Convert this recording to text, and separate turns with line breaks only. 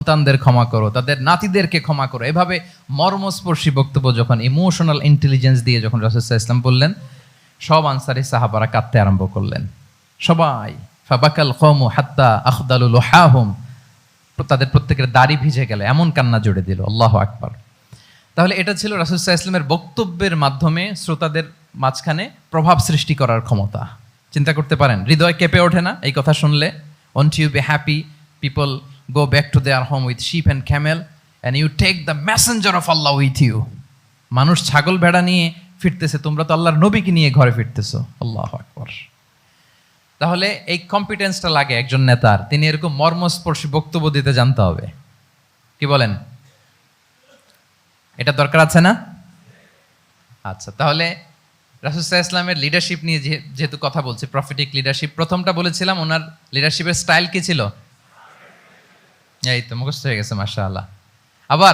সন্তানদের ক্ষমা করো, তাদের নাতিদেরকে ক্ষমা করো। এভাবে মর্মস্পর্শী বক্তব্য যখন ইমোশনাল ইন্টেলিজেন্স দিয়ে যখন রাসূল সাল্লাল্লাহু আলাইহি ওয়াসাল্লাম বললেন, সব আনসারী সাহাবারা কাঁদতে আরম্ভ করলেন। সবাই ফাবাকাল কওমু হাত্তা আখদালু লুহাহুম, তাদের প্রত্যেকের দাড়ি ভিজে গেল, এমন কান্না জুড়ে দিল। আল্লাহু আকবার। তাহলে এটা ছিল রাসূল সাল্লাল্লাহু আলাইহি ওয়াসাল্লামের বক্তব্যের মাধ্যমে শ্রোতাদের মাঝখানে প্রভাব সৃষ্টি করার ক্ষমতা। চিন্তা করতে পারেন, হৃদয় কেঁপে ওঠে না এই কথা শুনলে? Won't you be happy people go back to their home with sheep and camel and you take the messenger of Allah with you? মানুষ ছাগল ভেড়া নিয়ে ফিরতেছে, তোমরা তো আল্লাহর নবীকে নিয়ে ঘরে ফিরতেছো। আল্লাহু আকবার। তাহলে এই কম্পিটেন্সটা লাগে একজন নেতার, তিনি এরকম মর্মস্পর্শী বক্তব্য দিতে জানতে হবে। কি বলেন? এটা দরকার আছে না? আচ্ছা, তাহলে রাসূল সাল্লাল্লাহু আলাইহি ওয়াসাল্লামের লিডারশিপ নিয়ে যেহেতু কথা বলছি, প্রফেটিক লিডারশিপ, প্রথমটা বলেছিলাম ওনার লিডারশিপের স্টাইল কি ছিল? এই তো মুখস্থ হয়ে গেছে, মাশাআল্লাহ। আবার